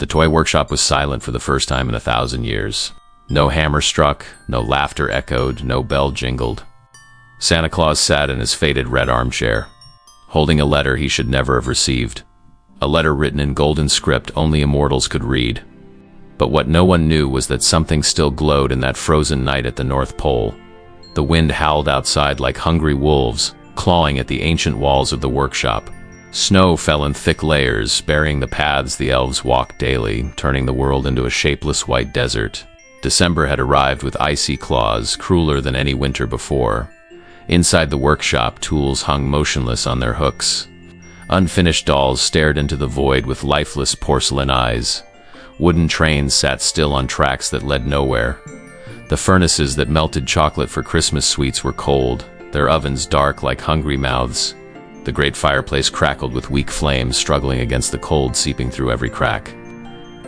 The toy workshop was silent for the first time in 1,000 years. No hammer struck, no laughter echoed, no bell jingled. Santa Claus sat in his faded red armchair, holding a letter he should never have received. A letter written in golden script only immortals could read. But what no one knew was that something still glowed in that frozen night at the North Pole. The wind howled outside like hungry wolves, clawing at the ancient walls of the workshop. Snow fell in thick layers, burying the paths the elves walked daily, turning the world into a shapeless white desert. December had arrived with icy claws, crueler than any winter before. Inside the workshop, tools hung motionless on their hooks. Unfinished dolls stared into the void with lifeless porcelain eyes. Wooden trains sat still on tracks that led nowhere. The furnaces that melted chocolate for Christmas sweets were cold, their ovens dark like hungry mouths. The great fireplace crackled with weak flames, struggling against the cold seeping through every crack.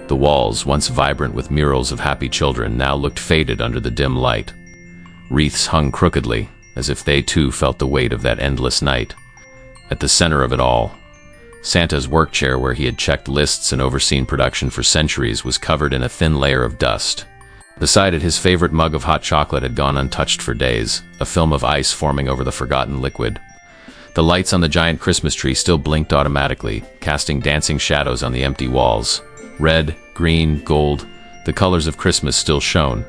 The walls, once vibrant with murals of happy children, now looked faded under the dim light. Wreaths hung crookedly, as if they too felt the weight of that endless night. At the center of it all, Santa's work chair, where he had checked lists and overseen production for centuries, was covered in a thin layer of dust. Beside it, his favorite mug of hot chocolate had gone untouched for days, a film of ice forming over the forgotten liquid. The lights on the giant Christmas tree still blinked automatically, casting dancing shadows on the empty walls. Red, green, gold, the colors of Christmas still shone.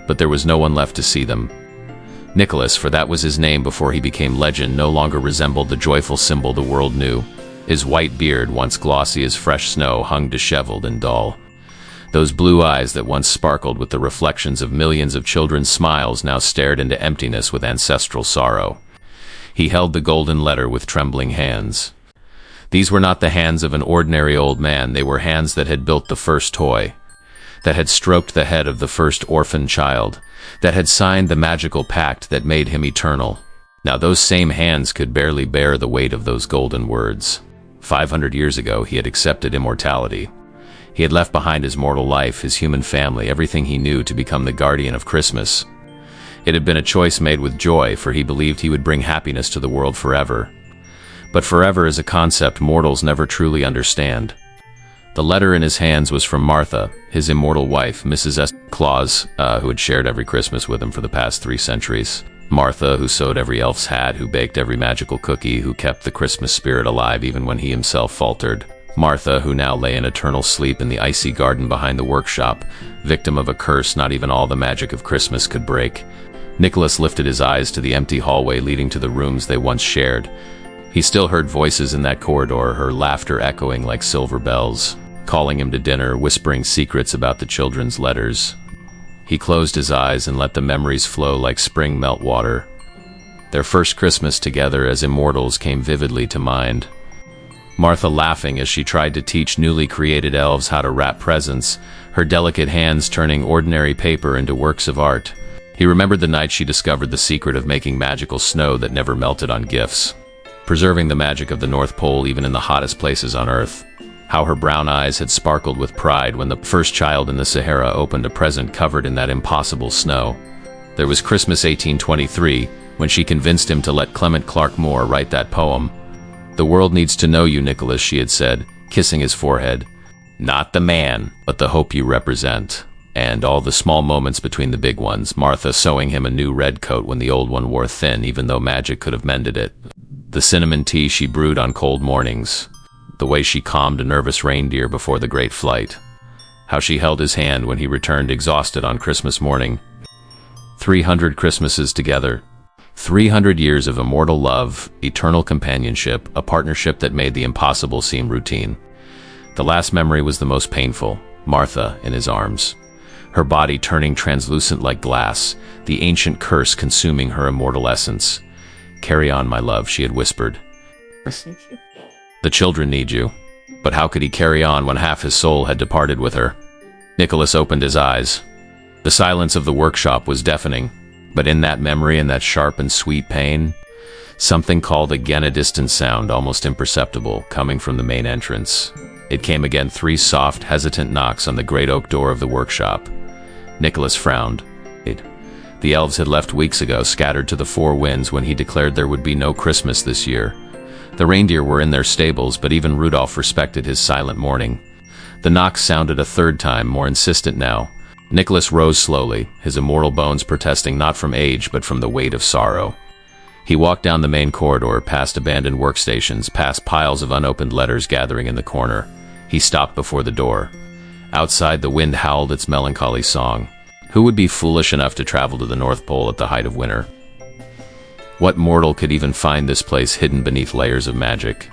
But there was no one left to see them. Nicholas, for that was his name before he became legend, no longer resembled the joyful symbol the world knew. His white beard, once glossy as fresh snow, hung disheveled and dull. Those blue eyes that once sparkled with the reflections of millions of children's smiles now stared into emptiness with ancestral sorrow. He held the golden letter with trembling hands. These were not the hands of an ordinary old man. They were hands that had built the first toy, that had stroked the head of the first orphan child, that had signed the magical pact that made him eternal. Now those same hands could barely bear the weight of those golden words. 500 years ago, he had accepted immortality. He had left behind his mortal life, his human family, everything he knew, to become the guardian of Christmas. It had been a choice made with joy, for he believed he would bring happiness to the world forever. But forever is a concept mortals never truly understand. The letter in his hands was from Martha, his immortal wife, Mrs. S. Claus, who had shared every Christmas with him for the past 3 centuries. Martha, who sewed every elf's hat, who baked every magical cookie, who kept the Christmas spirit alive even when he himself faltered. Martha, who now lay in eternal sleep in the icy garden behind the workshop, victim of a curse not even all the magic of Christmas could break. Nicholas lifted his eyes to the empty hallway leading to the rooms they once shared. He still heard voices in that corridor, her laughter echoing like silver bells, calling him to dinner, whispering secrets about the children's letters. He closed his eyes and let the memories flow like spring meltwater. Their first Christmas together as immortals came vividly to mind. Martha laughing as she tried to teach newly created elves how to wrap presents, her delicate hands turning ordinary paper into works of art. He remembered the night she discovered the secret of making magical snow that never melted on gifts, preserving the magic of the North Pole even in the hottest places on Earth. How her brown eyes had sparkled with pride when the first child in the Sahara opened a present covered in that impossible snow. There was Christmas 1823, when she convinced him to let Clement Clarke Moore write that poem. "The world needs to know you, Nicholas," she had said, kissing his forehead. "Not the man, but the hope you represent." And all the small moments between the big ones, Martha sewing him a new red coat when the old one wore thin, even though magic could have mended it. The cinnamon tea she brewed on cold mornings. The way she calmed a nervous reindeer before the great flight. How she held his hand when he returned exhausted on Christmas morning. 300 Christmases together. 300 years of immortal love, eternal companionship, a partnership that made the impossible seem routine. The last memory was the most painful. Martha in his arms, her body turning translucent like glass, the ancient curse consuming her immortal essence. "Carry on, my love," she had whispered. "The children need you." But how could he carry on when half his soul had departed with her? Nicholas opened his eyes. The silence of the workshop was deafening, but in that memory and that sharp and sweet pain, something called again, a distant sound, almost imperceptible, coming from the main entrance. It came again, 3 soft, hesitant knocks on the great oak door of the workshop. Nicholas frowned. The elves had left weeks ago, scattered to the 4 winds when he declared there would be no Christmas this year. The reindeer were in their stables, but even Rudolph respected his silent mourning. The knock sounded a third time, more insistent now. Nicholas rose slowly, his immortal bones protesting not from age but from the weight of sorrow. He walked down the main corridor, past abandoned workstations, past piles of unopened letters gathering in the corner. He stopped before the door. Outside, the wind howled its melancholy song. Who would be foolish enough to travel to the North Pole at the height of winter? What mortal could even find this place hidden beneath layers of magic?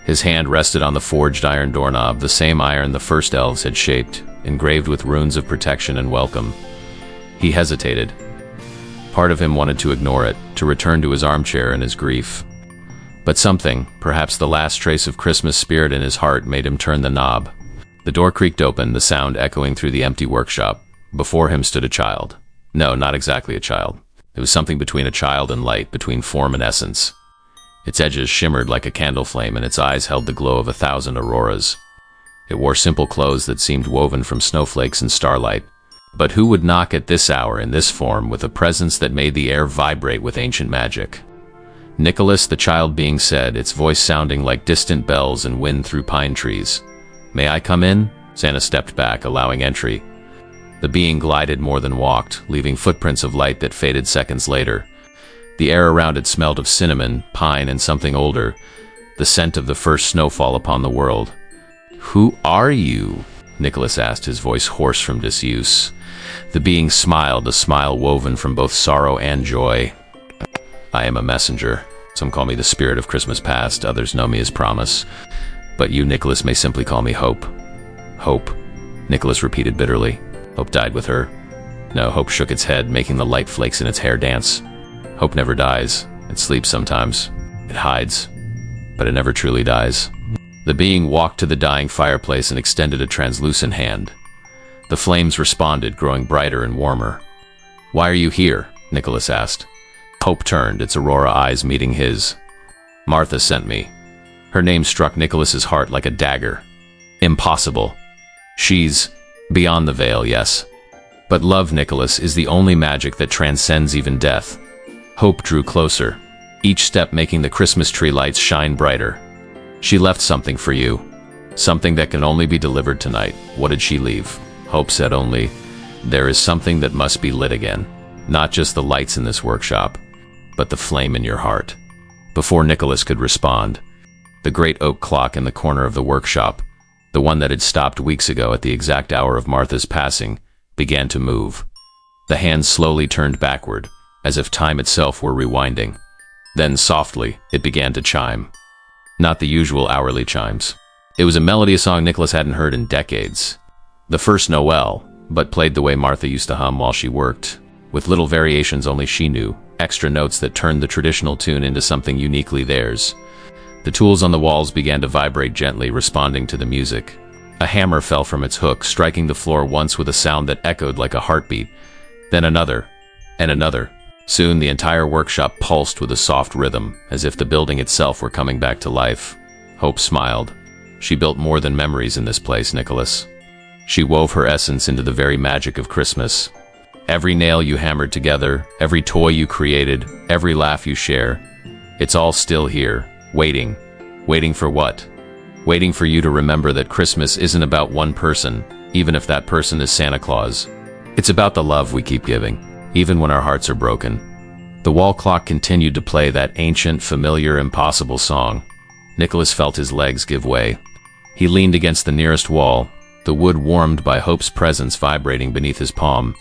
His hand rested on the forged iron doorknob, the same iron the first elves had shaped, engraved with runes of protection and welcome. He hesitated. Part of him wanted to ignore it, to return to his armchair and his grief. But something, perhaps the last trace of Christmas spirit in his heart, made him turn the knob. The door creaked open, the sound echoing through the empty workshop. Before him stood a child. No, not exactly a child. It was something between a child and light, between form and essence. Its edges shimmered like a candle flame, and its eyes held the glow of 1,000 auroras. It wore simple clothes that seemed woven from snowflakes and starlight. But who would knock at this hour in this form with a presence that made the air vibrate with ancient magic? Nicholas, the child being said, its voice sounding like distant bells and wind through pine trees. "May I come in?" Santa stepped back, allowing entry. The being glided more than walked, leaving footprints of light that faded seconds later. The air around it smelled of cinnamon, pine, and something older, the scent of the first snowfall upon the world. "Who are you?" Nicholas asked, his voice hoarse from disuse. The being smiled, a smile woven from both sorrow and joy. "I am a messenger. Some call me the spirit of Christmas past, others know me as Promise. But you, Nicholas, may simply call me Hope." "Hope," Nicholas repeated bitterly. Hope died with her. No, Hope shook its head, making the light flakes in its hair dance. Hope never dies. It sleeps sometimes. It hides. But it never truly dies. The being walked to the dying fireplace and extended a translucent hand. The flames responded, growing brighter and warmer. "Why are you here?" Nicholas asked. Hope turned, its aurora eyes meeting his. "Martha sent me." Her name struck Nicholas's heart like a dagger. Impossible. She's beyond the veil, yes. But love, Nicholas, is the only magic that transcends even death. Hope drew closer, each step making the Christmas tree lights shine brighter. "She left something for you. Something that can only be delivered tonight." What did she leave? Hope said only, "There is something that must be lit again. Not just the lights in this workshop, but the flame in your heart." Before Nicholas could respond, the great oak clock in the corner of the workshop, the one that had stopped weeks ago at the exact hour of Martha's passing, began to move. The hands slowly turned backward, as if time itself were rewinding. Then softly, it began to chime. Not the usual hourly chimes. It was a melody, a song Nicholas hadn't heard in decades. The first Noel, but played the way Martha used to hum while she worked, with little variations only she knew, extra notes that turned the traditional tune into something uniquely theirs. The tools on the walls began to vibrate gently, responding to the music. A hammer fell from its hook, striking the floor once with a sound that echoed like a heartbeat, then another, and another. Soon the entire workshop pulsed with a soft rhythm, as if the building itself were coming back to life. Hope smiled. She built more than memories in this place, Nicholas. She wove her essence into the very magic of Christmas. Every nail you hammered together, every toy you created, every laugh you share, it's all still here, waiting. Waiting for what? Waiting for you to remember that Christmas isn't about one person, even if that person is Santa Claus. It's about the love we keep giving, even when our hearts are broken. The wall clock continued to play that ancient, familiar, impossible song. Nicholas felt his legs give way. He leaned against the nearest wall, the wood warmed by Hope's presence vibrating beneath his palm.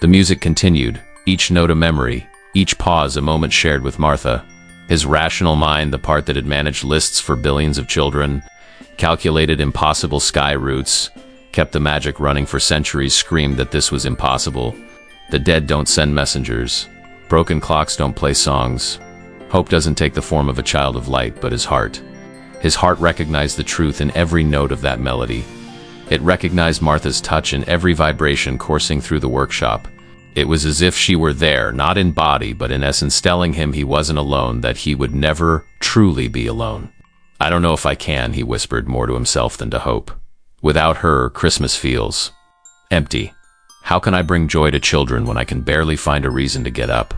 The music continued, each note a memory, each pause a moment shared with Martha. His rational mind, the part that had managed lists for billions of children, calculated impossible sky routes, kept the magic running for centuries, screamed that this was impossible. The dead don't send messengers. Broken clocks don't play songs. Hope doesn't take the form of a child of light, but his heart. His heart recognized the truth in every note of that melody. It recognized Martha's touch in every vibration coursing through the workshop. It was as if she were there, not in body, but in essence, telling him he wasn't alone, that he would never truly be alone. "I don't know if I can," he whispered, more to himself than to Hope. "Without her, Christmas feels empty. How can I bring joy to children when I can barely find a reason to get up?"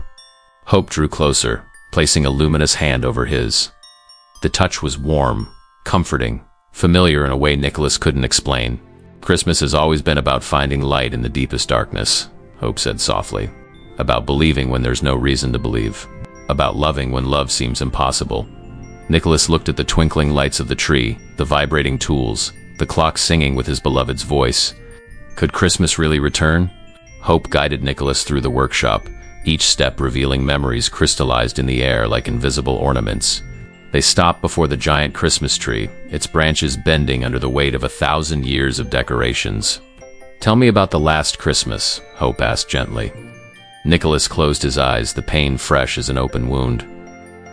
Hope drew closer, placing a luminous hand over his. The touch was warm, comforting, familiar in a way Nicholas couldn't explain. Christmas has always been about finding light in the deepest darkness, Hope said softly. About believing when there's no reason to believe. About loving when love seems impossible. Nicholas looked at the twinkling lights of the tree, the vibrating tools, the clock singing with his beloved's voice. Could Christmas really return? Hope guided Nicholas through the workshop, each step revealing memories crystallized in the air like invisible ornaments. They stopped before the giant Christmas tree, its branches bending under the weight of 1,000 years of decorations. "Tell me about the last Christmas," Hope asked gently. Nicholas closed his eyes, the pain fresh as an open wound.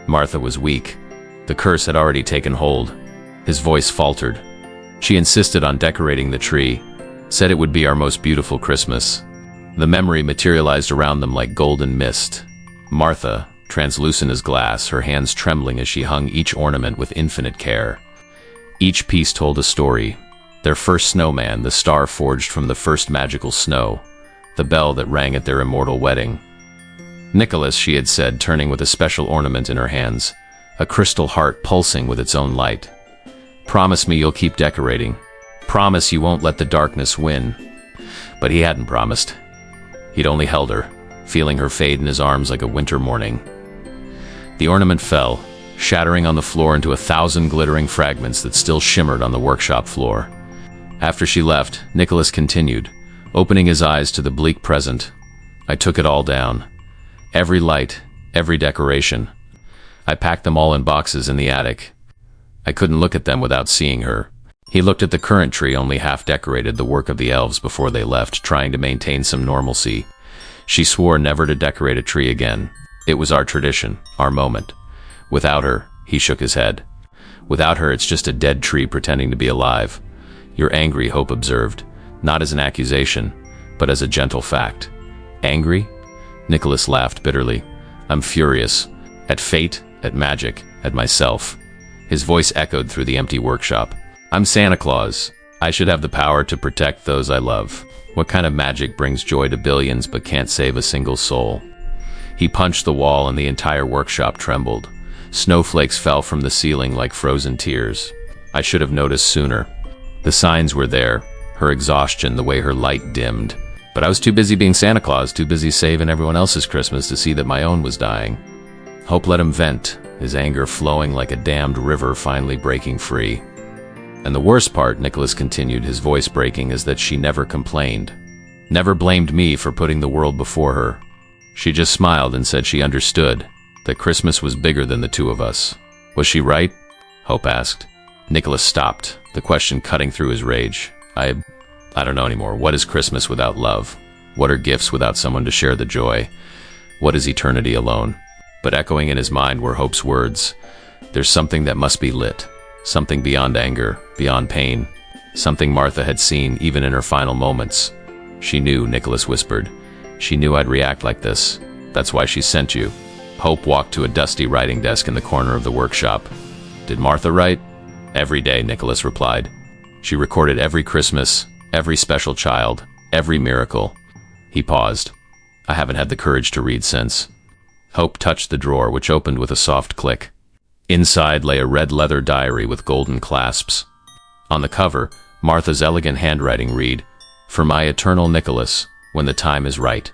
Martha was weak. The curse had already taken hold. His voice faltered. She insisted on decorating the tree, said it would be our most beautiful Christmas. The memory materialized around them like golden mist. Martha, translucent as glass, her hands trembling as she hung each ornament with infinite care. Each piece told a story. Their first snowman, the star forged from the first magical snow, the bell that rang at their immortal wedding. "Nicholas," she had said, turning with a special ornament in her hands, a crystal heart pulsing with its own light. "Promise me you'll keep decorating. Promise you won't let the darkness win." But he hadn't promised. He'd only held her, feeling her fade in his arms like a winter morning. The ornament fell, shattering on the floor into 1,000 glittering fragments that still shimmered on the workshop floor. After she left, Nicholas continued, opening his eyes to the bleak present. "I took it all down. Every light, every decoration. I packed them all in boxes in the attic. I couldn't look at them without seeing her." He looked at the current tree, only half decorated, the work of the elves before they left, trying to maintain some normalcy. She swore never to decorate a tree again. It was our tradition, our moment. Without her, he shook his head. Without her, it's just a dead tree pretending to be alive. "You're angry," Hope observed, not as an accusation, but as a gentle fact. "Angry?" Nicholas laughed bitterly. "I'm furious. At fate, at magic, at myself." His voice echoed through the empty workshop. "I'm Santa Claus. I should have the power to protect those I love. What kind of magic brings joy to billions but can't save a single soul?" He punched the wall and the entire workshop trembled. Snowflakes fell from the ceiling like frozen tears. I should have noticed sooner. The signs were there, her exhaustion, the way her light dimmed. But I was too busy being Santa Claus, too busy saving everyone else's Christmas to see that my own was dying. Hope let him vent, his anger flowing like a dammed river finally breaking free. "And the worst part," Nicholas continued, his voice breaking, "is that she never complained. Never blamed me for putting the world before her. She just smiled and said she understood, that Christmas was bigger than the two of us." "Was she right?" Hope asked. Nicholas stopped, the question cutting through his rage. I don't know anymore. What is Christmas without love? What are gifts without someone to share the joy? What is eternity alone?" But echoing in his mind were Hope's words. "There's something that must be lit. Something beyond anger, beyond pain. Something Martha had seen even in her final moments." "She knew," Nicholas whispered. "She knew I'd react like this. That's why she sent you." Hope walked to a dusty writing desk in the corner of the workshop. "Did Martha write?" "Every day," Nicholas replied. "She recorded every Christmas, every special child, every miracle." He paused. "I haven't had the courage to read since." Hope touched the drawer, which opened with a soft click. Inside lay a red leather diary with golden clasps. On the cover, Martha's elegant handwriting read, "For my eternal Nicholas, when the time is right."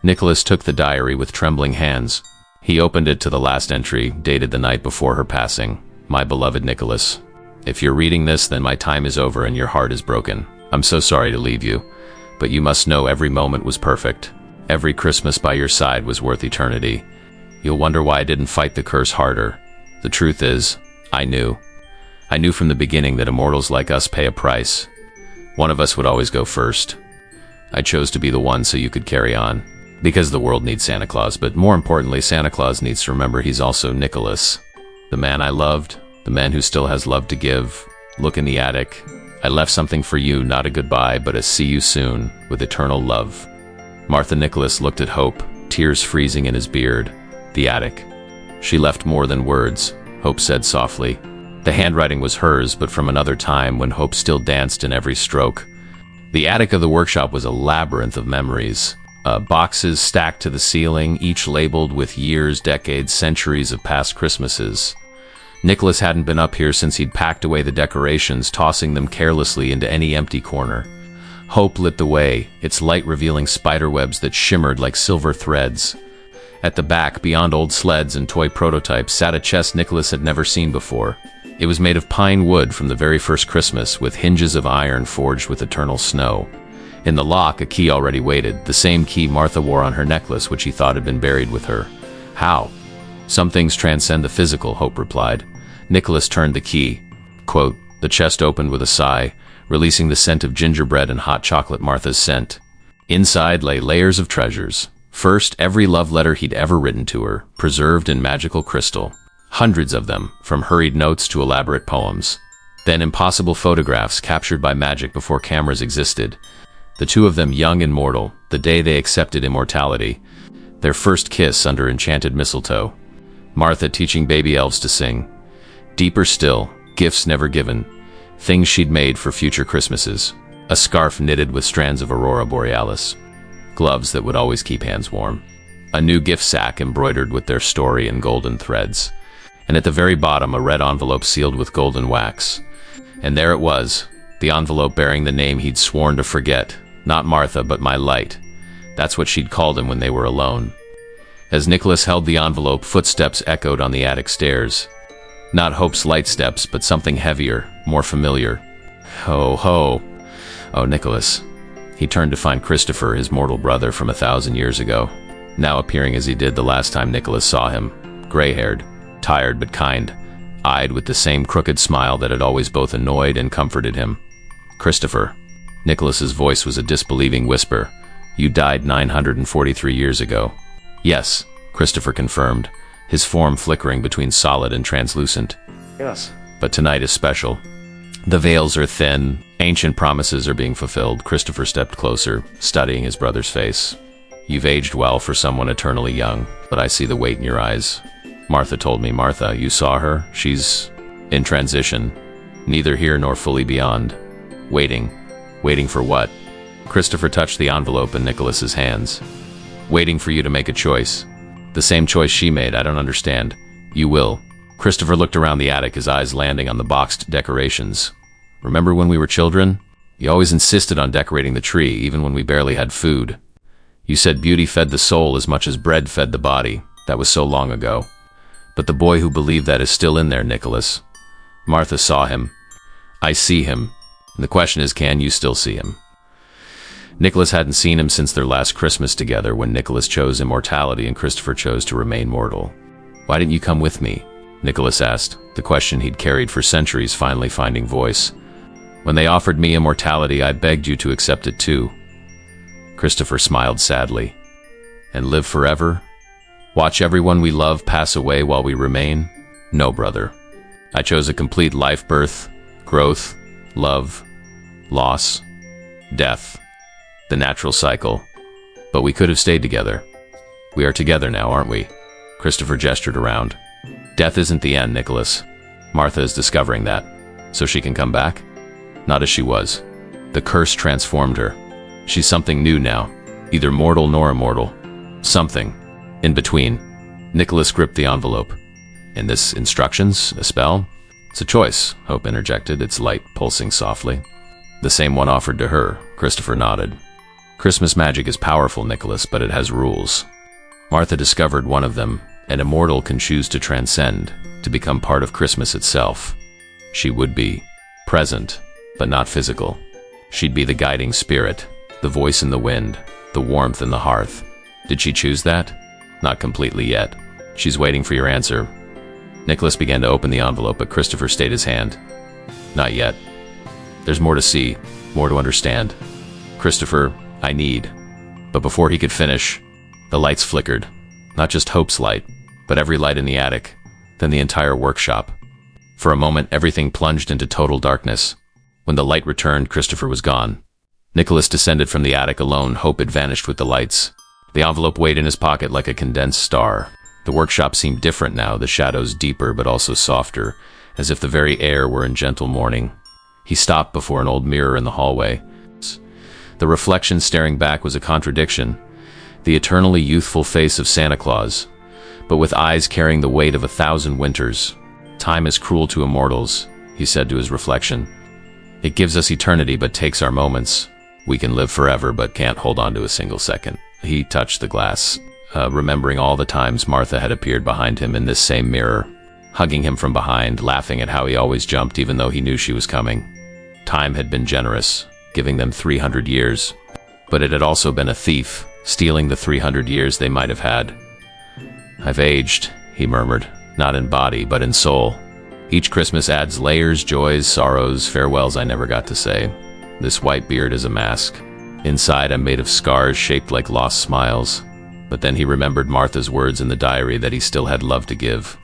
Nicholas took the diary with trembling hands. He opened it to the last entry, dated the night before her passing. "My beloved Nicholas, if you're reading this, then my time is over and your heart is broken. I'm so sorry to leave you, but you must know every moment was perfect. Every Christmas by your side was worth eternity. You'll wonder why I didn't fight the curse harder. The truth is, I knew. I knew from the beginning that immortals like us pay a price. One of us would always go first. I chose to be the one so you could carry on. Because the world needs Santa Claus, but more importantly, Santa Claus needs to remember he's also Nicholas. The man I loved, the man who still has love to give. Look in the attic. I left something for you, not a goodbye, but a see you soon, with eternal love." Martha Nicholas looked at Hope, tears freezing in his beard. "The attic. She left more than words," Hope said softly. The handwriting was hers, but from another time when Hope still danced in every stroke. The attic of the workshop was a labyrinth of memories. Boxes stacked to the ceiling, each labeled with years, decades, centuries of past Christmases. Nicholas hadn't been up here since he'd packed away the decorations, tossing them carelessly into any empty corner. Hope lit the way, its light revealing spiderwebs that shimmered like silver threads. At the back, beyond old sleds and toy prototypes, sat a chest Nicholas had never seen before. It was made of pine wood from the very first Christmas, with hinges of iron forged with eternal snow. In the lock, a key already waited, the same key Martha wore on her necklace, which he thought had been buried with her. How? Some things transcend the physical, Hope replied. Nicholas turned the key. Quote, the chest opened with a sigh, releasing the scent of gingerbread and hot chocolate Martha's scent. Inside lay layers of treasures. First, every love letter he'd ever written to her, preserved in magical crystal. Hundreds of them, from hurried notes to elaborate poems. Then impossible photographs captured by magic before cameras existed. The two of them young and mortal, the day they accepted immortality. Their first kiss under enchanted mistletoe. Martha teaching baby elves to sing. Deeper still, gifts never given. Things she'd made for future Christmases. A scarf knitted with strands of aurora borealis. Gloves that would always keep hands warm. A new gift sack embroidered with their story in golden threads. And at the very bottom, a red envelope sealed with golden wax. And there it was, the envelope bearing the name he'd sworn to forget. Not Martha, but my light. That's what she'd called him when they were alone. As Nicholas held the envelope, footsteps echoed on the attic stairs. Not Hope's light steps, but something heavier, more familiar. Ho, ho. Oh, Nicholas. He turned to find Christopher, his mortal brother from 1,000 years ago, now appearing as he did the last time Nicholas saw him, gray-haired, tired but kind, eyed with the same crooked smile that had always both annoyed and comforted him. Christopher. Nicholas's voice was a disbelieving whisper. You died 943 years ago. Yes, Christopher confirmed, his form flickering between solid and translucent. Yes. But tonight is special. The veils are thin, ancient promises are being fulfilled. Christopher stepped closer, studying his brother's face. You've aged well for someone eternally young, but I see the weight in your eyes. Martha told me. Martha, you saw her? She's in transition, neither here nor fully beyond. Waiting. Waiting for what? Christopher touched the envelope in Nicholas's hands. Waiting for you to make a choice. The same choice she made. I don't understand. You will. Christopher looked around the attic, his eyes landing on the boxed decorations. Remember when we were children? You always insisted on decorating the tree, even when we barely had food. You said beauty fed the soul as much as bread fed the body. That was so long ago. But the boy who believed that is still in there, Nicholas. Martha saw him. I see him. And the question is, can you still see him? Nicholas hadn't seen him since their last Christmas together, when Nicholas chose immortality and Christopher chose to remain mortal. Why didn't you come with me? Nicholas asked, the question he'd carried for centuries finally finding voice. When they offered me immortality, I begged you to accept it too. Christopher smiled sadly. And live forever? Watch everyone we love pass away while we remain? No, brother. I chose a complete life, birth, growth, love, loss, death, the natural cycle. But we could have stayed together. We are together now, aren't we? Christopher gestured around. Death isn't the end, Nicholas. Martha is discovering that. So she can come back? Not as she was. The curse transformed her. She's something new now. Either mortal nor immortal. Something. In between. Nicholas gripped the envelope. And this instructions? A spell? It's a choice, Hope interjected, its light pulsing softly. The same one offered to her. Christopher nodded. Christmas magic is powerful, Nicholas, but it has rules. Martha discovered one of them. An immortal can choose to transcend, to become part of Christmas itself. She would be present, but not physical. She'd be the guiding spirit, the voice in the wind, the warmth in the hearth. Did she choose that? Not completely yet. She's waiting for your answer. Nicholas began to open the envelope, but Christopher stayed his hand. Not yet. There's more to see, more to understand. Christopher, I need. But before he could finish, the lights flickered. Not just Hope's light, but every light in the attic, then the entire workshop. For a moment, everything plunged into total darkness. When the light returned, Christopher was gone. Nicholas descended from the attic alone. Hope had vanished with the lights. The envelope weighed in his pocket like a condensed star. The workshop seemed different now, the shadows deeper but also softer, as if the very air were in gentle mourning. He stopped before an old mirror in the hallway. The reflection staring back was a contradiction. The eternally youthful face of Santa Claus, but with eyes carrying the weight of 1,000 winters. Time is cruel to immortals, he said to his reflection. It gives us eternity but takes our moments. We can live forever but can't hold on to a single second. He touched the glass, remembering all the times Martha had appeared behind him in this same mirror, hugging him from behind, laughing at how he always jumped even though he knew she was coming. Time had been generous, giving them 300 years, but it had also been a thief, stealing the 300 years they might have had. I've aged, he murmured, not in body but in soul. Each Christmas adds layers, joys, sorrows, farewells I never got to say. This white beard is a mask. Inside I'm made of scars shaped like lost smiles. But then he remembered Martha's words in the diary that he still had love to give.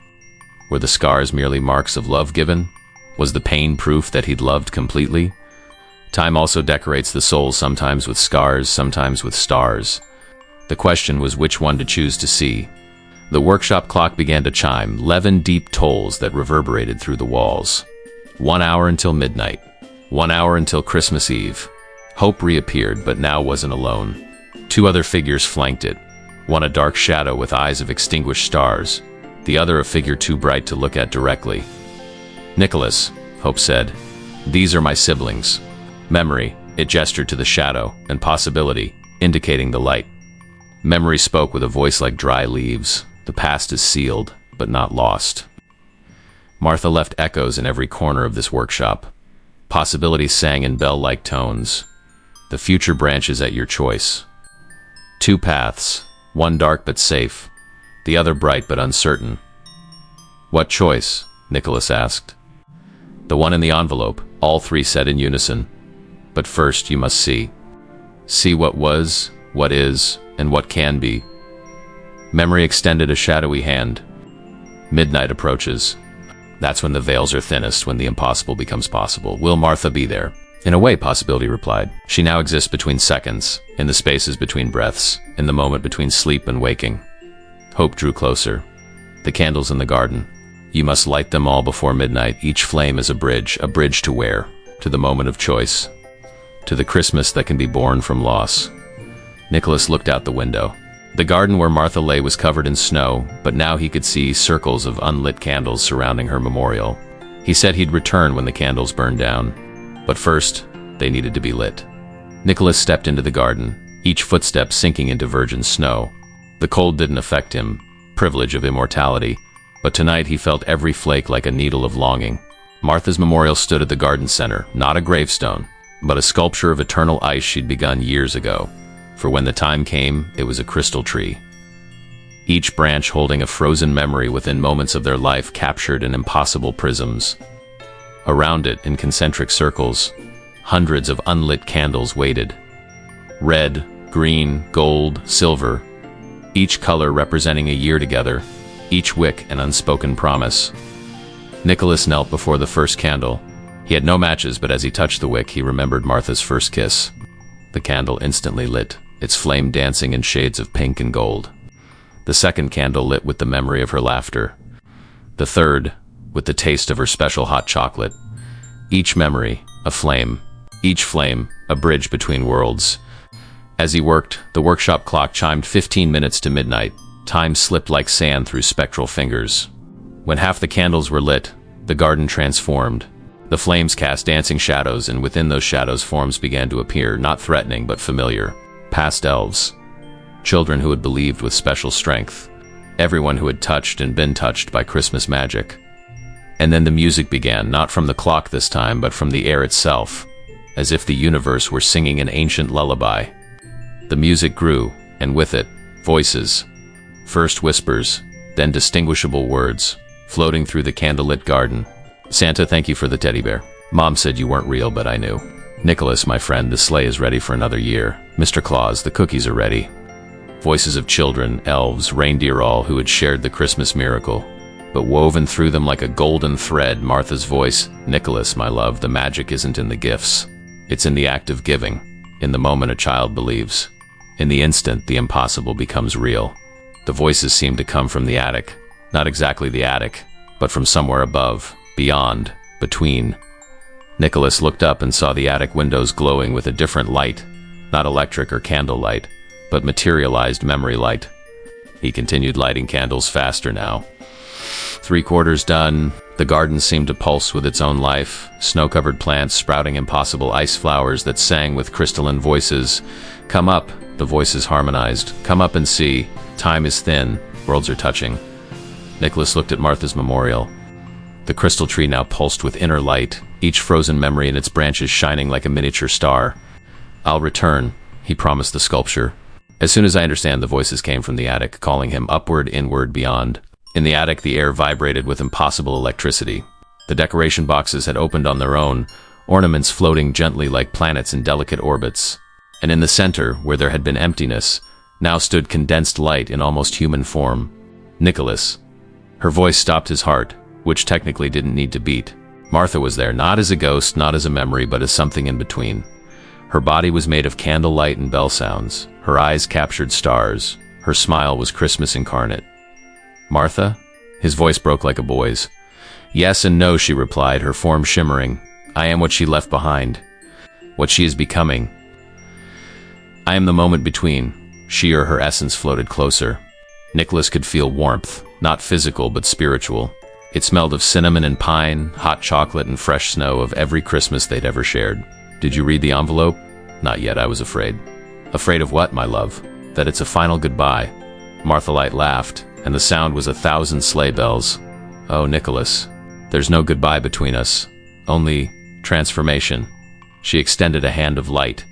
Were the scars merely marks of love given? Was the pain proof that he'd loved completely? Time also decorates the soul, sometimes with scars, sometimes with stars. The question was which one to choose to see. The workshop clock began to chime, 11 deep tolls that reverberated through the walls. 1 hour until midnight. 1 hour until Christmas Eve. Hope reappeared, but now wasn't alone. 2 other figures flanked it. One a dark shadow with eyes of extinguished stars. The other a figure too bright to look at directly. Nicholas, Hope said. These are my siblings. Memory, it gestured to the shadow, and possibility, indicating the light. Memory spoke with a voice like dry leaves. The past is sealed, but not lost. Martha left echoes in every corner of this workshop. Possibility sang in bell-like tones. The future branches at your choice. 2 paths, one dark but safe, the other bright but uncertain. What choice? Nicholas asked. The one in the envelope, all 3 said in unison. But first you must see. See what was, what is, and what can be. Memory extended a shadowy hand. Midnight approaches. That's when the veils are thinnest, when the impossible becomes possible. Will Martha be there? In a way, possibility replied. She now exists between seconds, in the spaces between breaths, in the moment between sleep and waking. Hope drew closer. The candles in the garden. You must light them all before midnight. Each flame is a bridge to where? To the moment of choice. To the Christmas that can be born from loss. Nicholas looked out the window. The garden where Martha lay was covered in snow, but now he could see circles of unlit candles surrounding her memorial. He said he'd return when the candles burned down. But first, they needed to be lit. Nicholas stepped into the garden, each footstep sinking into virgin snow. The cold didn't affect him, privilege of immortality, but tonight he felt every flake like a needle of longing. Martha's memorial stood at the garden center, not a gravestone, but a sculpture of eternal ice she'd begun years ago. For when the time came, it was a crystal tree. Each branch holding a frozen memory within moments of their life captured in impossible prisms. Around it, in concentric circles, hundreds of unlit candles waited. Red, green, gold, silver, each color representing a year together, each wick an unspoken promise. Nicholas knelt before the first candle. He had no matches, but as he touched the wick, he remembered Martha's first kiss. The candle instantly lit, its flame dancing in shades of pink and gold. The second candle lit with the memory of her laughter. The third, with the taste of her special hot chocolate. Each memory, a flame. Each flame, a bridge between worlds. As he worked, the workshop clock chimed 15 minutes to midnight. Time slipped like sand through spectral fingers. When half the candles were lit, the garden transformed. The flames cast dancing shadows, and within those shadows forms began to appear, not threatening but familiar. Past elves. Children who had believed with special strength. Everyone who had touched and been touched by Christmas magic. And then the music began, not from the clock this time, but from the air itself, as if the universe were singing an ancient lullaby. The music grew, and with it, voices. First whispers, then distinguishable words, floating through the candlelit garden. Santa, thank you for the teddy bear. Mom said you weren't real, but I knew. Nicholas, my friend, the sleigh is ready for another year. Mr. Claus, the cookies are ready. Voices of children, elves, reindeer, all who had shared the Christmas miracle. But woven through them like a golden thread, Martha's voice. Nicholas, my love, the magic isn't in the gifts. It's in the act of giving. In the moment a child believes. In the instant, the impossible becomes real. The voices seemed to come from the attic. Not exactly the attic, but from somewhere above, beyond, between. Nicholas looked up and saw the attic windows glowing with a different light. Not electric or candle light, but materialized memory light. He continued lighting candles faster now. 3/4 done, The garden seemed to pulse with its own life, snow-covered plants sprouting impossible ice flowers that sang with crystalline voices. "Come up," the voices harmonized. "Come up and see. Time is thin. Worlds are touching." Nicholas looked at Martha's memorial. The crystal tree now pulsed with inner light, each frozen memory in its branches shining like a miniature star. "I'll return," he promised the sculpture. "As soon as I understand." The voices came from the attic, calling him upward, inward, beyond. In the attic, the air vibrated with impossible electricity. The decoration boxes had opened on their own, ornaments floating gently like planets in delicate orbits. And in the center, where there had been emptiness, now stood condensed light in almost human form. Nicholas. Her voice stopped his heart, which technically didn't need to beat. Martha was there, not as a ghost, not as a memory, but as something in between. Her body was made of candlelight and bell sounds. Her eyes captured stars. Her smile was Christmas incarnate. "Martha?" His voice broke like a boy's. "Yes and no," she replied, her form shimmering. "I am what she left behind. What she is becoming. I am the moment between." She or her essence floated closer. Nicholas could feel warmth, not physical but spiritual. It smelled of cinnamon and pine, hot chocolate and fresh snow, of every Christmas they'd ever shared. "Did you read the envelope?" "Not yet, I was afraid." "Afraid of what, my love?" "That it's a final goodbye." Martha Light laughed, and the sound was 1,000 sleigh bells. "Oh, Nicholas, there's no goodbye between us. Only transformation." She extended a hand of light.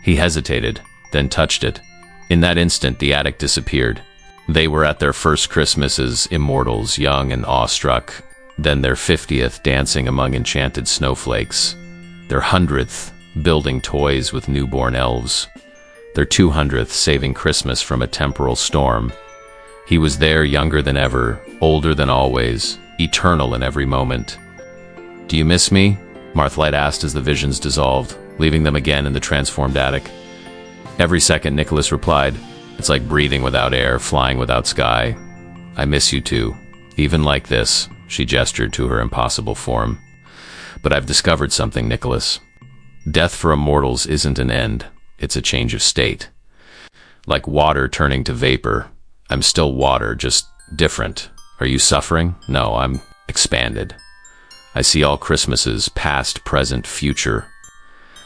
He hesitated, then touched it. In that instant, the attic disappeared. They were at their first Christmas as immortals, young and awestruck, then their 50th dancing among enchanted snowflakes, their 100th building toys with newborn elves, their 200th saving Christmas from a temporal storm. He was there, younger than ever, older than always, eternal in every moment. "Do you miss me?" Martha Light asked as the visions dissolved, leaving them again in the transformed attic. "Every second," Nicholas replied. "It's like breathing without air, flying without sky. I miss you too. Even like this," she gestured to her impossible form. "But I've discovered something, Nicholas. Death for immortals isn't an end. It's a change of state. Like water turning to vapor. I'm still water, just different. Are you suffering? No, I'm expanded. I see all Christmases, past, present, future.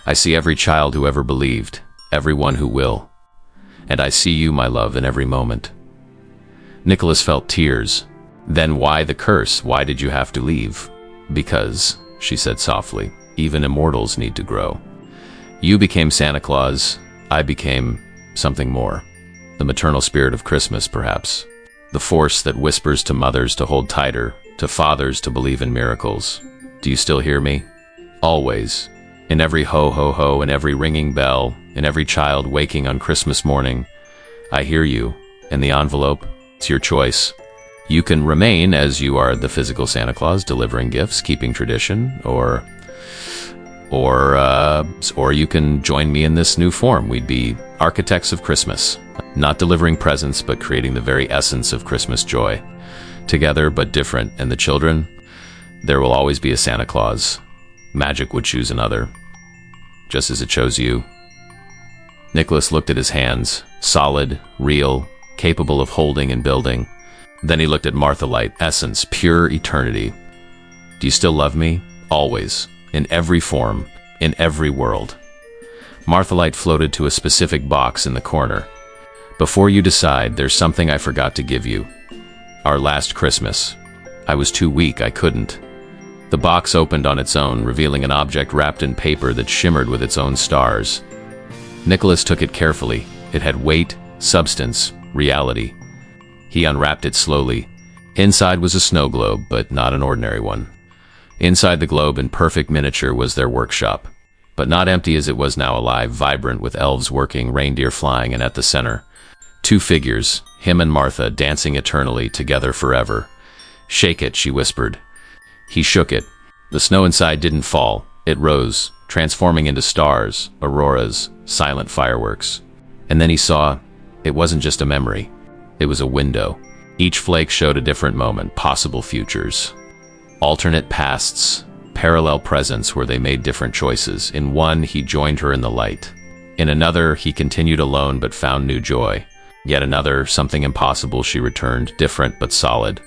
I see every child who ever believed, everyone who will. And I see you, my love, in every moment." Nicholas felt tears. "Then why the curse? Why did you have to leave?" "Because," she said softly, "even immortals need to grow. You became Santa Claus. I became something more. The maternal spirit of Christmas, perhaps. The force that whispers to mothers to hold tighter, to fathers to believe in miracles. Do you still hear me? Always. In every ho-ho-ho, in every ringing bell, in every child waking on Christmas morning. I hear you. And the envelope, it's your choice. You can remain as you are, the physical Santa Claus, delivering gifts, keeping tradition, or you can join me in this new form. We'd be architects of Christmas, not delivering presents, but creating the very essence of Christmas joy. Together, but different. And the children, there will always be a Santa Claus. Magic would choose another, just as it chose you." Nicholas looked at his hands, solid, real, capable of holding and building. Then he looked at Martha Light, essence, pure eternity. "Do you still love me? Always. In every form. In every world." Martha Light floated to a specific box in the corner. "Before you decide, there's something I forgot to give you. Our last Christmas. I was too weak, I couldn't." The box opened on its own, revealing an object wrapped in paper that shimmered with its own stars. Nicholas took it carefully. It had weight, substance, reality. He unwrapped it slowly. Inside was a snow globe, but not an ordinary one. Inside the globe, in perfect miniature, was their workshop. But not empty as it was now, alive, vibrant, with elves working, reindeer flying, and at the center, 2 figures, him and Martha, dancing eternally, together forever. "Shake it," she whispered. He shook it. The snow inside didn't fall. It rose, transforming into stars, auroras, silent fireworks. And then he saw, it wasn't just a memory. It was a window. Each flake showed a different moment, possible futures. Alternate pasts, parallel presents where they made different choices. In one, he joined her in the light. In another, he continued alone but found new joy. Yet another, something impossible, she returned, different but solid.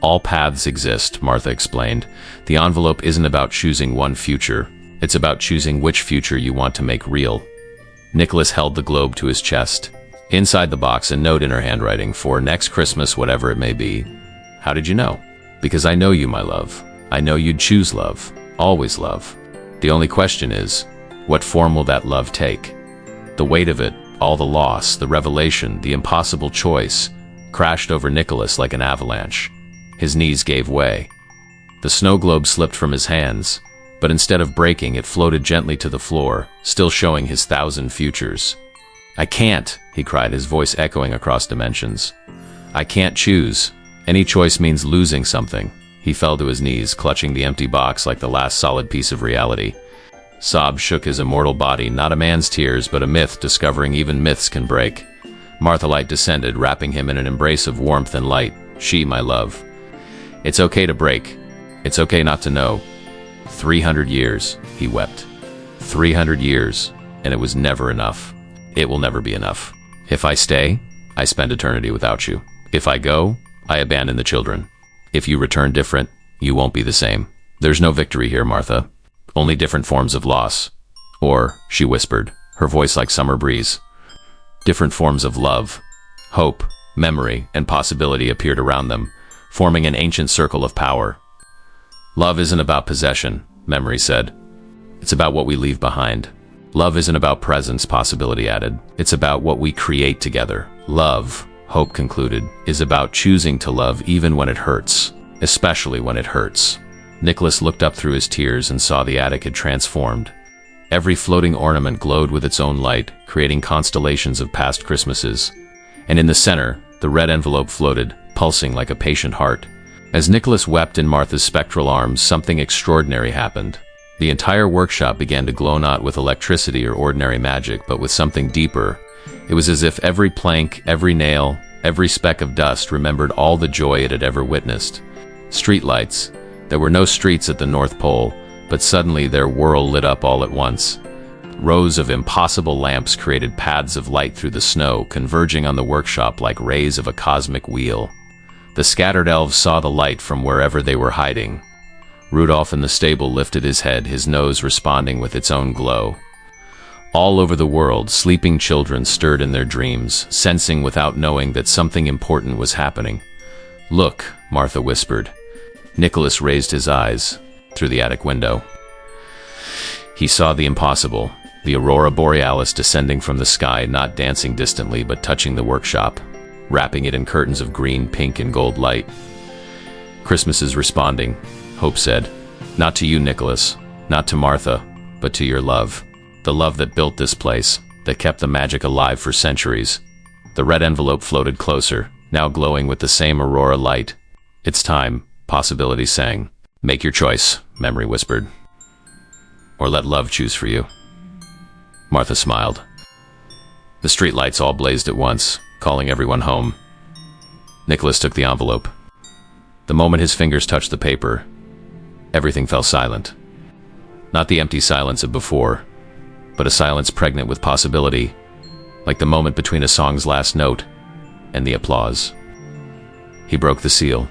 All paths exist, Martha explained. The envelope isn't about choosing one future. It's about choosing which future you want to make real. Nicholas held the globe to his chest. Inside the box, a note in her handwriting for next Christmas, whatever it may be. How did you know? Because I know you, my love. I know you'd choose love. Always love. The only question is, what form will that love take? The weight of it, all the loss, the revelation, the impossible choice, crashed over Nicholas like an avalanche. His knees gave way. The snow globe slipped from his hands, but instead of breaking, it floated gently to the floor, still showing his 1,000 futures. I can't, he cried, his voice echoing across dimensions. I can't choose. Any choice means losing something. He fell to his knees, clutching the empty box like the last solid piece of reality. Sobs shook his immortal body, not a man's tears, but a myth discovering even myths can break. Martha Light descended, wrapping him in an embrace of warmth and light. She, my love. It's okay to break. It's okay not to know. 300 years, he wept. 300 years, and it was never enough. It will never be enough. If I stay, I spend eternity without you. If I go, I abandon the children. If you return different, you won't be the same. There's no victory here, Martha. Only different forms of loss. Or, she whispered, her voice like summer breeze. Different forms of love. Hope, memory, and possibility appeared around them, forming an ancient circle of power. Love isn't about possession, memory said. It's about what we leave behind. Love isn't about presence, possibility added. It's about what we create together. Love, Hope concluded, is about choosing to love even when it hurts, especially when it hurts. Nicholas looked up through his tears and saw the attic had transformed. Every floating ornament glowed with its own light, creating constellations of past Christmases. And in the center, the red envelope floated, pulsing like a patient heart. As Nicholas wept in Martha's spectral arms, something extraordinary happened. The entire workshop began to glow not with electricity or ordinary magic, but with something deeper. It was as if every plank, every nail, every speck of dust remembered all the joy it had ever witnessed. Streetlights. There were no streets at the North Pole, but suddenly their whirl lit up all at once. Rows of impossible lamps created paths of light through the snow, converging on the workshop like rays of a cosmic wheel. The scattered elves saw the light from wherever they were hiding. Rudolph in the stable lifted his head, his nose responding with its own glow. All over the world, sleeping children stirred in their dreams, sensing without knowing that something important was happening. Look, Martha whispered. Nicholas raised his eyes through the attic window. He saw the impossible, the aurora borealis descending from the sky, not dancing distantly but touching the workshop, wrapping it in curtains of green, pink, and gold light. Christmas is responding, Hope said. Not to you, Nicholas, not to Martha, but to your love. The love that built this place, that kept the magic alive for centuries. The red envelope floated closer, now glowing with the same aurora light. It's time, possibility sang. Make your choice, memory whispered. Or let love choose for you. Martha smiled. The streetlights all blazed at once, calling everyone home. Nicholas took the envelope. The moment his fingers touched the paper, everything fell silent. Not the empty silence of before, but a silence pregnant with possibility, like the moment between a song's last note and the applause. He broke the seal.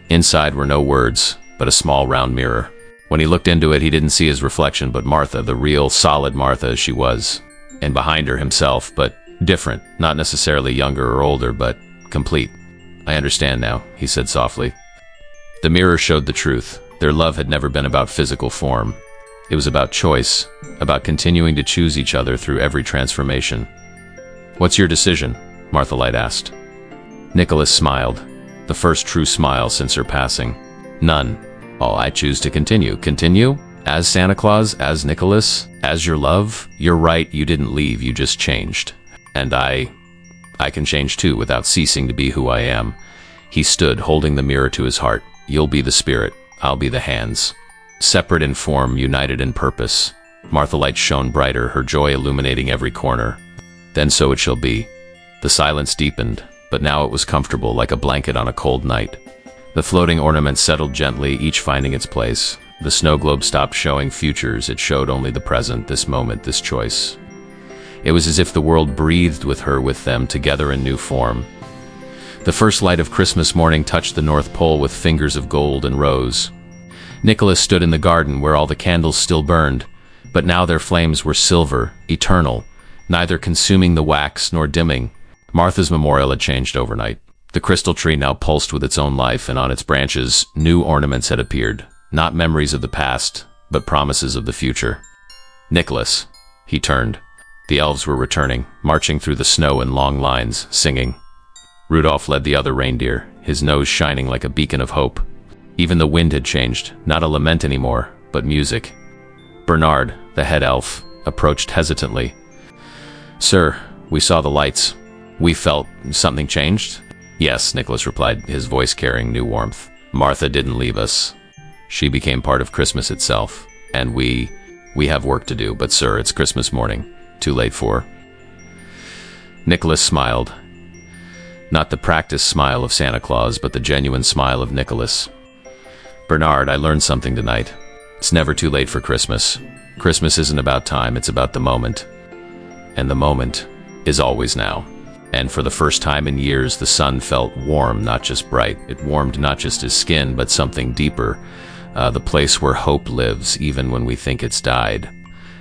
Inside were no words, but a small round mirror. When he looked into it, he didn't see his reflection, but Martha, the real, solid Martha as she was. And behind her himself, but different, not necessarily younger or older, but complete. I understand now, he said softly. The mirror showed the truth. Their love had never been about physical form. It was about choice, about continuing to choose each other through every transformation. What's your decision? Martha Light asked. Nicholas smiled, the first true smile since her passing. None. Oh, I choose to continue. Continue? As Santa Claus, as Nicholas, as your love? You're right, you didn't leave, you just changed. And I can change too without ceasing to be who I am. He stood, holding the mirror to his heart. You'll be the spirit, I'll be the hands. Separate in form, united in purpose. Martha Light shone brighter, her joy illuminating every corner. Then so it shall be. The silence deepened, but now it was comfortable, like a blanket on a cold night. The floating ornaments settled gently, each finding its place. The snow globe stopped showing futures, it showed only the present, this moment, this choice. It was as if the world breathed with her, with them, together in new form. The first light of Christmas morning touched the North Pole with fingers of gold and rose. Nicholas stood in the garden where all the candles still burned, but now their flames were silver, eternal, neither consuming the wax nor dimming. Martha's memorial had changed overnight. The crystal tree now pulsed with its own life, and on its branches, new ornaments had appeared, not memories of the past, but promises of the future. Nicholas. He turned. The elves were returning, marching through the snow in long lines, singing. Rudolph led the other reindeer, his nose shining like a beacon of hope. Even the wind had changed, not a lament anymore, but music. Bernard, the head elf, approached hesitantly. "Sir, we saw the lights. We felt something changed?" "Yes," Nicholas replied, his voice carrying new warmth. "Martha didn't leave us. She became part of Christmas itself. And we have work to do, but sir, it's Christmas morning. Too late for..." Nicholas smiled. Not the practiced smile of Santa Claus, but the genuine smile of Nicholas. "Bernard, I learned something tonight. It's never too late for Christmas. Christmas isn't about time, it's about the moment. And the moment is always now." And for the first time in years, the sun felt warm, not just bright. It warmed not just his skin, but something deeper. The place where hope lives, even when we think it's died.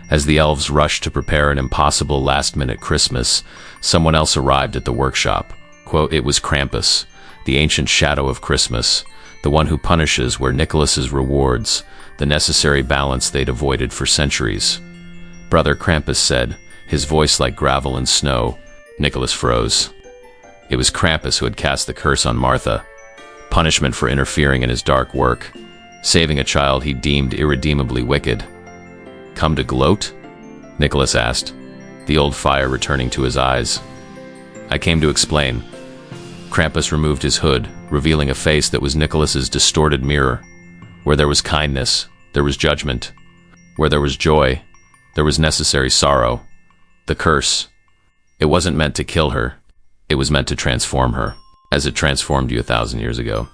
As the elves rushed to prepare an impossible last-minute Christmas, someone else arrived at the workshop. Quote, "It was Krampus, the ancient shadow of Christmas, the one who punishes where Nicholas's rewards, the necessary balance they'd avoided for centuries." "Brother," Krampus said, his voice like gravel and snow. Nicholas froze. It was Krampus who had cast the curse on Martha. Punishment for interfering in his dark work, saving a child he deemed irredeemably wicked. "Come to gloat?" Nicholas asked, the old fire returning to his eyes. "I came to explain." Krampus removed his hood, revealing a face that was Nicholas's distorted mirror. Where there was kindness, there was judgment. Where there was joy, there was necessary sorrow. The curse. It wasn't meant to kill her. It was meant to transform her, as it transformed you 1,000 years ago.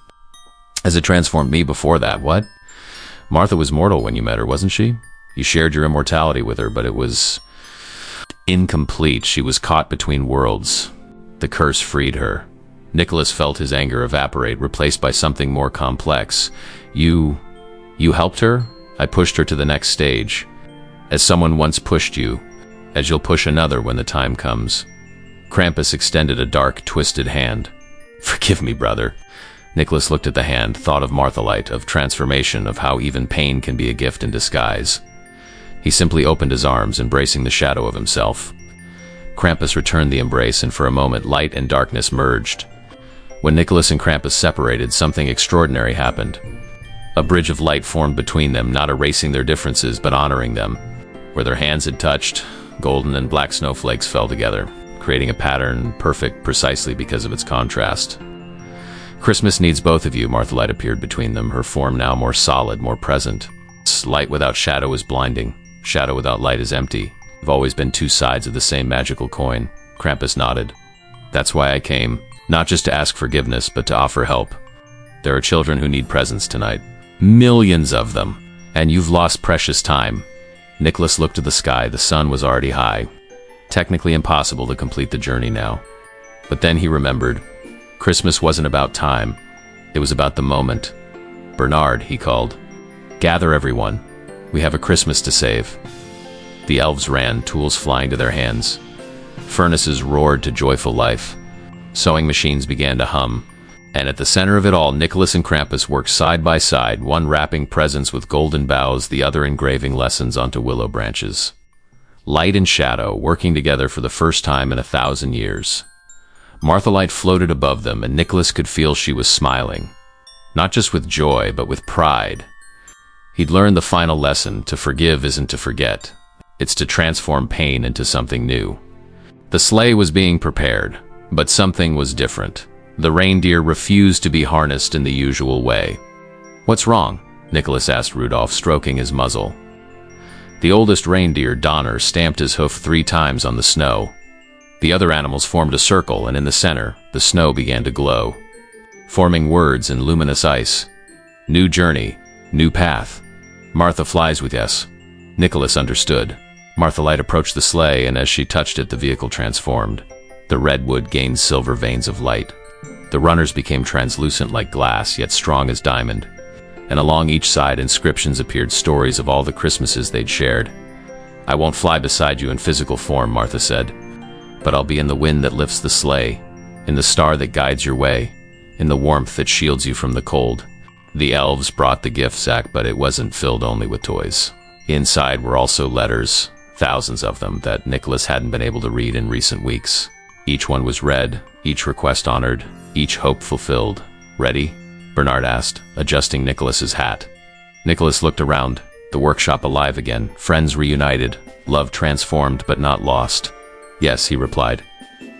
As it transformed me before that, what? Martha was mortal when you met her, wasn't she? You shared your immortality with her, but it was incomplete. She was caught between worlds. The curse freed her. Nicholas felt his anger evaporate, replaced by something more complex. You helped her? I pushed her to the next stage. As someone once pushed you, as you'll push another when the time comes. Krampus extended a dark, twisted hand. "Forgive me, brother." Nicholas looked at the hand, thought of Marthalite, of transformation, of how even pain can be a gift in disguise. He simply opened his arms, embracing the shadow of himself. Krampus returned the embrace, and for a moment light and darkness merged. When Nicholas and Krampus separated, something extraordinary happened. A bridge of light formed between them, not erasing their differences, but honoring them. Where their hands had touched, golden and black snowflakes fell together, creating a pattern perfect precisely because of its contrast. "Christmas needs both of you," Marthalite appeared between them, her form now more solid, more present. "Light without shadow is blinding. Shadow without light is empty. We've always been two sides of the same magical coin." Krampus nodded. "That's why I came, not just to ask forgiveness, but to offer help. There are children who need presents tonight. Millions of them. And you've lost precious time." Nicholas looked to the sky. The sun was already high. Technically impossible to complete the journey now. But then he remembered. Christmas wasn't about time. It was about the moment. "Bernard," he called. "Gather everyone. We have a Christmas to save." The elves ran, tools flying to their hands. Furnaces roared to joyful life. Sewing machines began to hum. And at the center of it all, Nicholas and Krampus worked side by side, one wrapping presents with golden boughs, the other engraving lessons onto willow branches. Light and shadow, working together for the first time in 1,000 years. Marthalite floated above them, and Nicholas could feel she was smiling. Not just with joy, but with pride. He'd learned the final lesson: to forgive isn't to forget. It's to transform pain into something new. The sleigh was being prepared, but something was different. The reindeer refused to be harnessed in the usual way. "What's wrong?" Nicholas asked Rudolph, stroking his muzzle. The oldest reindeer, Donner, stamped his hoof 3 times on the snow. The other animals formed a circle, and in the center, the snow began to glow, forming words in luminous ice. "New journey, new path. Martha flies with us." Nicholas understood. Marthalite approached the sleigh, and as she touched it, the vehicle transformed. The redwood gained silver veins of light. The runners became translucent like glass, yet strong as diamond. And along each side, inscriptions appeared, stories of all the Christmases they'd shared. "I won't fly beside you in physical form," Martha said, "but I'll be in the wind that lifts the sleigh, in the star that guides your way, in the warmth that shields you from the cold." The elves brought the gift sack, but it wasn't filled only with toys. Inside were also letters, thousands of them, that Nicholas hadn't been able to read in recent weeks. Each one was read, each request honored, each hope fulfilled. "Ready?" Bernard asked, adjusting Nicholas's hat. Nicholas looked around, the workshop alive again, friends reunited, love transformed but not lost. "Yes," he replied.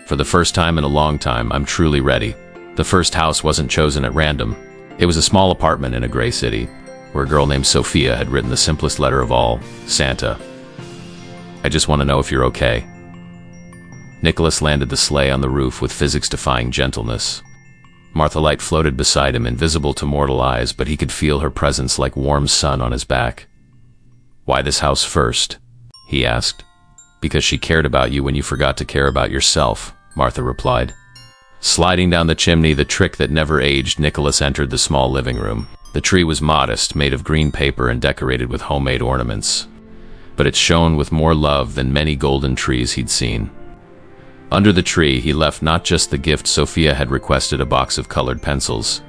"For the first time in a long time, I'm truly ready." The first house wasn't chosen at random. It was a small apartment in a gray city, where a girl named Sophia had written the simplest letter of all, "Santa, I just want to know if you're okay." Nicholas landed the sleigh on the roof with physics-defying gentleness. Martha Light floated beside him, invisible to mortal eyes, but he could feel her presence like warm sun on his back. "Why this house first?" he asked. "Because she cared about you when you forgot to care about yourself," Martha replied. Sliding down the chimney, the trick that never aged, Nicholas entered the small living room. The tree was modest, made of green paper and decorated with homemade ornaments. But it shone with more love than many golden trees he'd seen. Under the tree, he left not just the gift Sophia had requested, a box of colored pencils,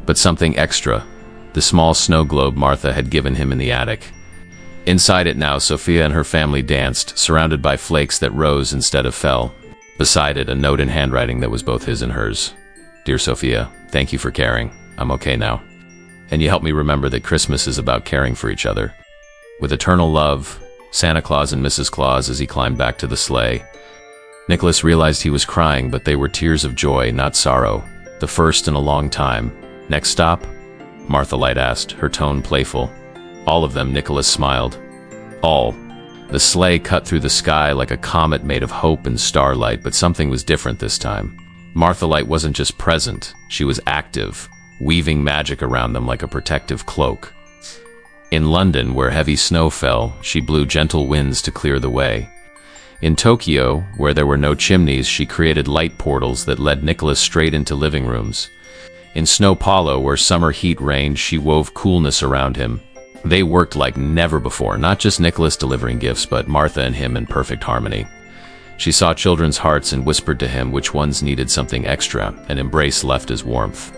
but something extra, the small snow globe Martha had given him in the attic. Inside it now, Sophia and her family danced, surrounded by flakes that rose instead of fell. Beside it, a note in handwriting that was both his and hers. "Dear Sophia, thank you for caring. I'm okay now. And you helped me remember that Christmas is about caring for each other. With eternal love, Santa Claus and Mrs. Claus." As he climbed back to the sleigh, Nicholas realized he was crying, but they were tears of joy, not sorrow. The first in a long time. "Next stop?" Martha Light asked, her tone playful. "All of them," Nicholas smiled. "All." The sleigh cut through the sky like a comet made of hope and starlight, but something was different this time. Martha Light wasn't just present, she was active, weaving magic around them like a protective cloak. In London, where heavy snow fell, she blew gentle winds to clear the way. In Tokyo, where there were no chimneys, she created light portals that led Nicholas straight into living rooms. In Snow Paulo, where summer heat reigned, she wove coolness around him. They worked like never before, not just Nicholas delivering gifts, but Martha and him in perfect harmony. She saw children's hearts and whispered to him which ones needed something extra, an embrace left as warmth.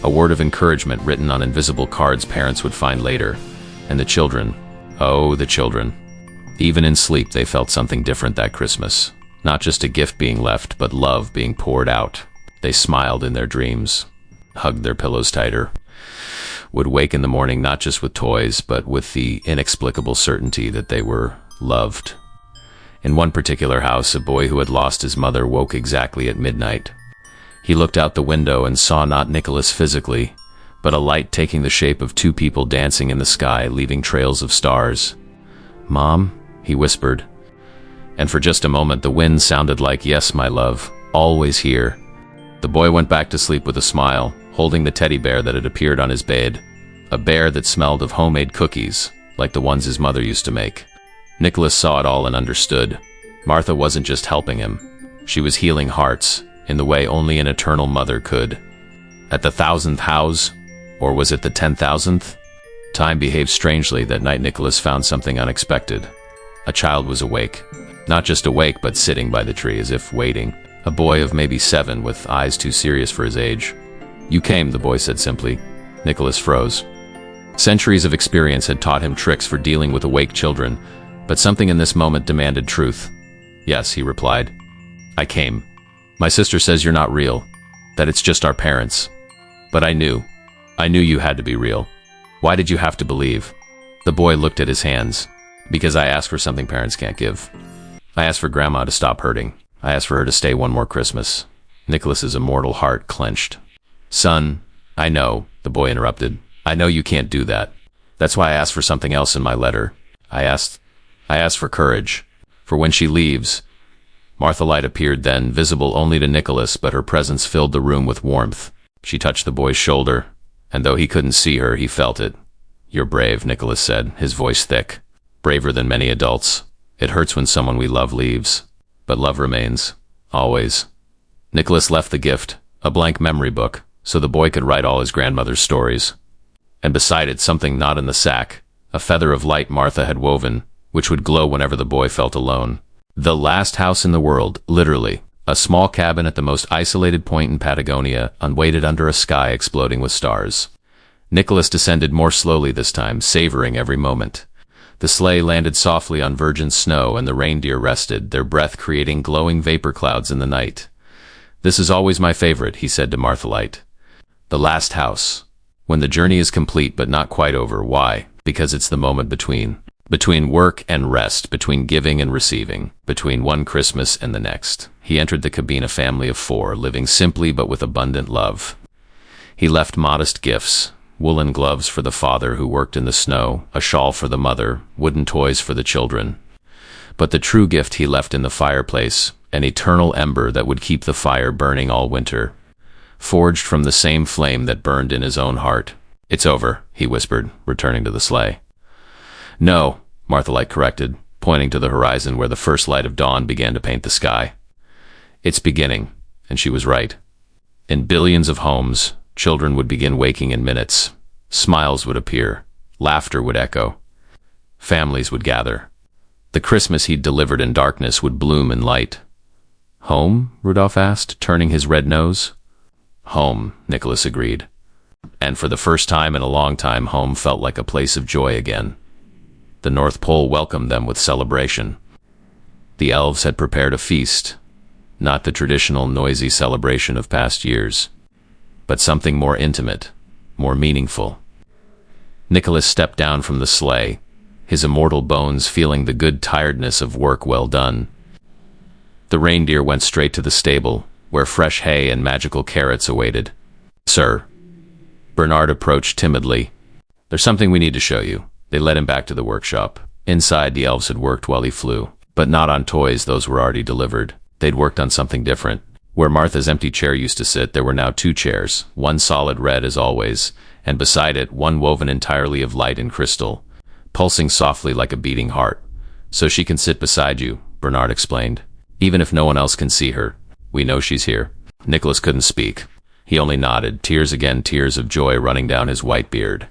A word of encouragement written on invisible cards parents would find later. And the children, oh, the children. Even in sleep, they felt something different that Christmas. Not just a gift being left, but love being poured out. They smiled in their dreams, hugged their pillows tighter, would wake in the morning not just with toys, but with the inexplicable certainty that they were loved. In one particular house, a boy who had lost his mother woke exactly at midnight. He looked out the window and saw not Nicholas physically, but a light taking the shape of two people dancing in the sky, leaving trails of stars. "Mom," he whispered. And for just a moment, the wind sounded like, "Yes, my love, always here." The boy went back to sleep with a smile, holding the teddy bear that had appeared on his bed, a bear that smelled of homemade cookies, like the ones his mother used to make. Nicholas saw it all and understood. Martha wasn't just helping him. She was healing hearts, in the way only an eternal mother could. At the 1,000th house, or was it the 10,000th? Time behaved strangely that night. Nicholas found something unexpected. A child was awake. Not just awake, but sitting by the tree as if waiting. A boy of maybe 7, with eyes too serious for his age. "You came," the boy said simply. Nicholas froze. Centuries of experience had taught him tricks for dealing with awake children, but something in this moment demanded truth. "Yes," he replied. "I came. My sister says you're not real, that it's just our parents. But I knew you had to be real. Why did you have to believe?" The boy looked at his hands. "Because I asked for something parents can't give. I asked for Grandma to stop hurting. I asked for her to stay one more Christmas." Nicholas's immortal heart clenched. "Son, I know," the boy interrupted. "I know you can't do that. That's why I asked for something else in my letter. I asked for courage. For when she leaves." Martha Light appeared then, visible only to Nicholas, but her presence filled the room with warmth. She touched the boy's shoulder, and though he couldn't see her, he felt it. "You're brave," Nicholas said, his voice thick. "Braver than many adults. It hurts when someone we love leaves, but love remains. Always." Nicholas left the gift, a blank memory book, so the boy could write all his grandmother's stories. And beside it something not in the sack, a feather of light Martha had woven, which would glow whenever the boy felt alone. The last house in the world, literally. A small cabin at the most isolated point in Patagonia, unweighted under a sky exploding with stars. Nicholas descended more slowly this time, savoring every moment. The sleigh landed softly on virgin snow, and the reindeer rested, their breath creating glowing vapor clouds in the night. "This is always my favorite," he said to Martha Light. "The last house. When the journey is complete but not quite over. Why? Because it's the moment between work and rest, between giving and receiving, between one Christmas and the next." He entered the cabin, a family of 4, living simply but with abundant love. He left modest gifts: woolen gloves for the father who worked in the snow, a shawl for the mother, wooden toys for the children. But the true gift he left in the fireplace, an eternal ember that would keep the fire burning all winter, forged from the same flame that burned in his own heart. "It's over," he whispered, returning to the sleigh. "No," Martha Light corrected, pointing to the horizon where the first light of dawn began to paint the sky. "It's beginning," and she was right. In billions of homes, children would begin waking in minutes. Smiles would appear. Laughter would echo. Families would gather. The Christmas he'd delivered in darkness would bloom in light. "Home?" Rudolph asked, turning his red nose. "Home," Nicholas agreed. And for the first time in a long time, home felt like a place of joy again. The North Pole welcomed them with celebration. The elves had prepared a feast, not the traditional noisy celebration of past years, but something more intimate, more meaningful. Nicholas stepped down from the sleigh, his immortal bones feeling the good tiredness of work well done. The reindeer went straight to the stable, where fresh hay and magical carrots awaited. "Sir." Bernard approached timidly. "There's something we need to show you." They led him back to the workshop. Inside, the elves had worked while he flew, but not on toys, those were already delivered. They'd worked on something different. Where Martha's empty chair used to sit, there were now 2 chairs, one solid red as always, and beside it, one woven entirely of light and crystal, pulsing softly like a beating heart. "So she can sit beside you," Bernard explained. "Even if no one else can see her, we know she's here." Nicholas couldn't speak. He only nodded, tears again, tears of joy running down his white beard.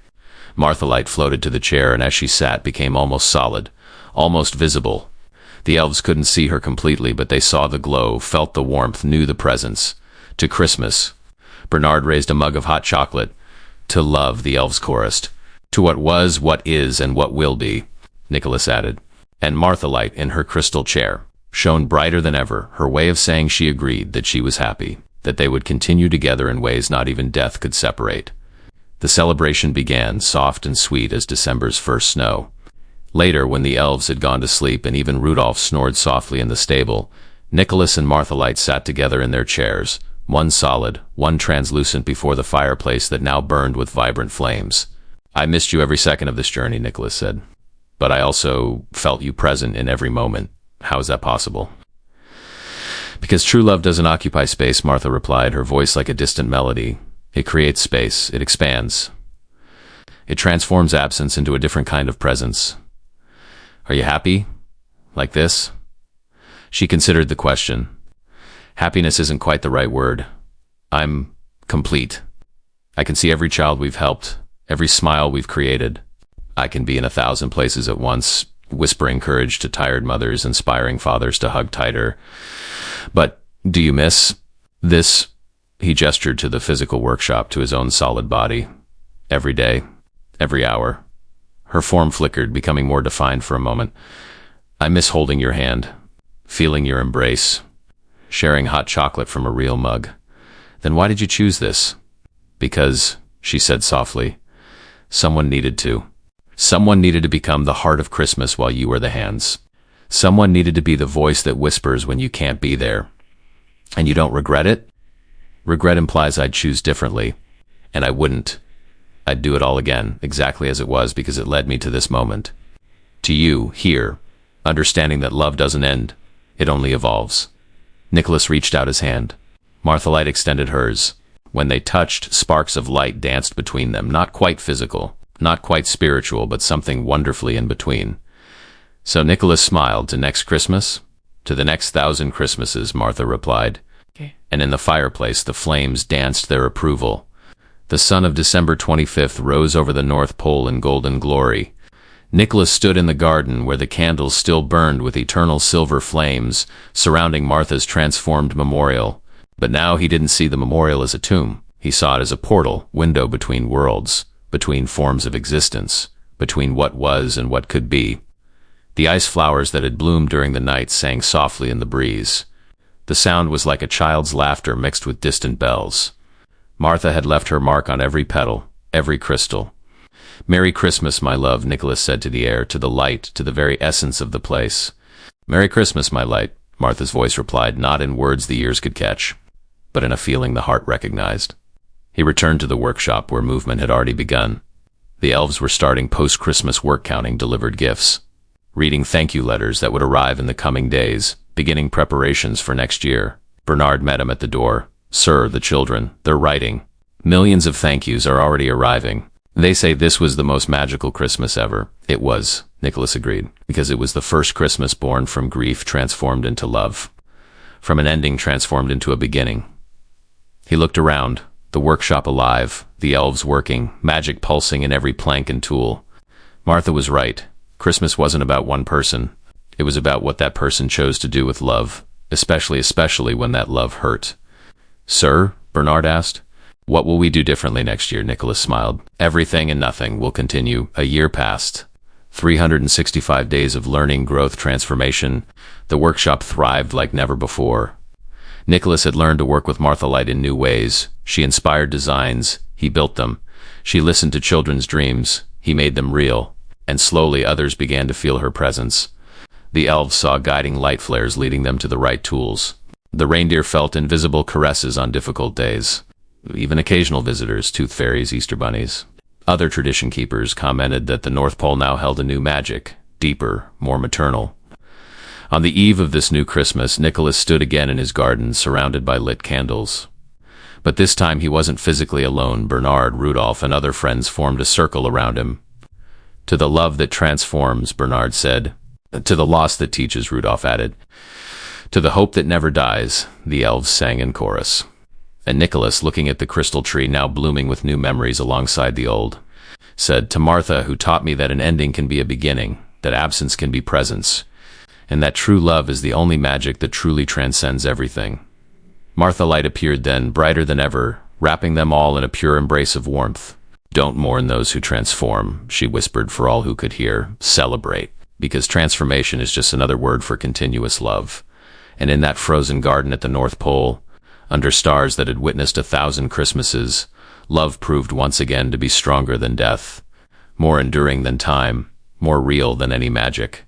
Martha Light floated to the chair, and as she sat, became almost solid, almost visible. The elves couldn't see her completely, but they saw the glow, felt the warmth, knew the presence. "To Christmas." Bernard raised a mug of hot chocolate. "To love," the elves chorused. "To what was, what is, and what will be," Nicholas added. And Martha Light, in her crystal chair, shone brighter than ever, her way of saying she agreed, that she was happy, that they would continue together in ways not even death could separate. The celebration began, soft and sweet as December's first snow. Later, when the elves had gone to sleep and even Rudolph snored softly in the stable, Nicholas and Martha Light sat together in their chairs, one solid, one translucent, before the fireplace that now burned with vibrant flames. "I missed you every second of this journey," Nicholas said. "But I also felt you present in every moment. How is that possible?" "Because true love doesn't occupy space," Martha replied, her voice like a distant melody. "It creates space. It expands. It transforms absence into a different kind of presence. Are you happy? Like this?" She considered the question. "Happiness isn't quite the right word. I'm complete. I can see every child we've helped, every smile we've created. I can be in 1,000 places at once, whispering courage to tired mothers, inspiring fathers to hug tighter. But do you miss this?" He gestured to the physical workshop, to his own solid body. "Every day, every hour." Her form flickered, becoming more defined for a moment. "I miss holding your hand, feeling your embrace, sharing hot chocolate from a real mug." "Then why did you choose this?" "Because," she said softly, "someone needed to. Someone needed to become the heart of Christmas while you were the hands. Someone needed to be the voice that whispers when you can't be there. And you don't regret it?" "Regret implies I'd choose differently, and I wouldn't. I'd do it all again, exactly as it was, because it led me to this moment. To you, here, understanding that love doesn't end, it only evolves." Nicholas reached out his hand. Martha Light extended hers. When they touched, sparks of light danced between them, not quite physical, not quite spiritual, but something wonderfully in between. "So," Nicholas smiled, "to next Christmas?" "To the next 1,000 Christmases," Martha replied. And in the fireplace the flames danced their approval. The sun of December 25th rose over the North Pole in golden glory. Nicholas stood in the garden where the candles still burned with eternal silver flames, surrounding Martha's transformed memorial. But now he didn't see the memorial as a tomb. He saw it as a portal, window between worlds, between forms of existence, between what was and what could be. The ice flowers that had bloomed during the night sang softly in the breeze. The sound was like a child's laughter mixed with distant bells. Martha had left her mark on every petal, every crystal. "Merry Christmas, my love," Nicholas said to the air, to the light, to the very essence of the place. "Merry Christmas, my light," Martha's voice replied, not in words the ears could catch, but in a feeling the heart recognized. He returned to the workshop where movement had already begun. The elves were starting post-Christmas work counting delivered gifts, reading thank you letters that would arrive in the coming days, beginning preparations for next year. Bernard met him at the door. "Sir, the children, they're writing. Millions of thank yous are already arriving. They say this was the most magical Christmas ever." "It was," Nicholas agreed, "because it was the first Christmas born from grief transformed into love, from an ending transformed into a beginning." He looked around, the workshop alive, the elves working, magic pulsing in every plank and tool. Martha was right. Christmas wasn't about one person. It was about what that person chose to do with love, especially when that love hurt. "Sir?" Bernard asked. "What will we do differently next year?" Nicholas smiled. "Everything and nothing will continue." A year passed. 365 days of learning, growth, transformation. The workshop thrived like never before. Nicholas had learned to work with Martha Light in new ways. She inspired designs. He built them. She listened to children's dreams. He made them real. And slowly others began to feel her presence. The elves saw guiding light flares leading them to the right tools. The reindeer felt invisible caresses on difficult days. Even occasional visitors, tooth fairies, Easter bunnies. Other tradition keepers commented that the North Pole now held a new magic, deeper, more maternal. On the eve of this new Christmas, Nicholas stood again in his garden, surrounded by lit candles. But this time he wasn't physically alone. Bernard, Rudolph, and other friends formed a circle around him. "To the love that transforms," Bernard said. "To the loss that teaches," Rudolph added. "To the hope that never dies," the elves sang in chorus. And Nicholas, looking at the crystal tree now blooming with new memories alongside the old, said, "To Martha, who taught me that an ending can be a beginning, that absence can be presence, and that true love is the only magic that truly transcends everything." Martha Light appeared then, brighter than ever, wrapping them all in a pure embrace of warmth. "Don't mourn those who transform," she whispered for all who could hear. "Celebrate, because transformation is just another word for continuous love." And in that frozen garden at the North Pole, under stars that had witnessed 1,000 Christmases, love proved once again to be stronger than death, more enduring than time, more real than any magic.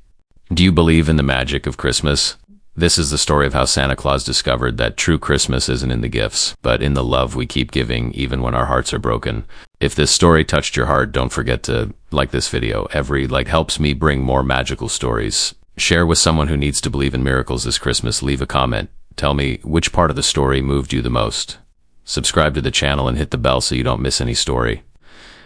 Do you believe in the magic of Christmas? This is the story of how Santa Claus discovered that true Christmas isn't in the gifts, but in the love we keep giving even when our hearts are broken. If this story touched your heart, don't forget to like this video. Every like helps me bring more magical stories. Share with someone who needs to believe in miracles this Christmas. Leave a comment. Tell me which part of the story moved you the most. Subscribe to the channel and hit the bell so you don't miss any story.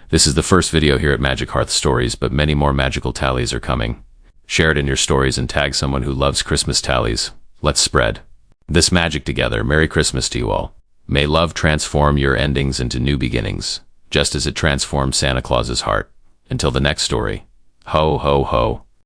This is the first video here at Magic Hearth Stories, but many more magical tallies are coming. Share it in your stories and tag someone who loves Christmas tallies. Let's spread this magic together. Merry Christmas to you all. May love transform your endings into new beginnings, just as it transformed Santa Claus's heart. Until the next story. Ho, ho, ho.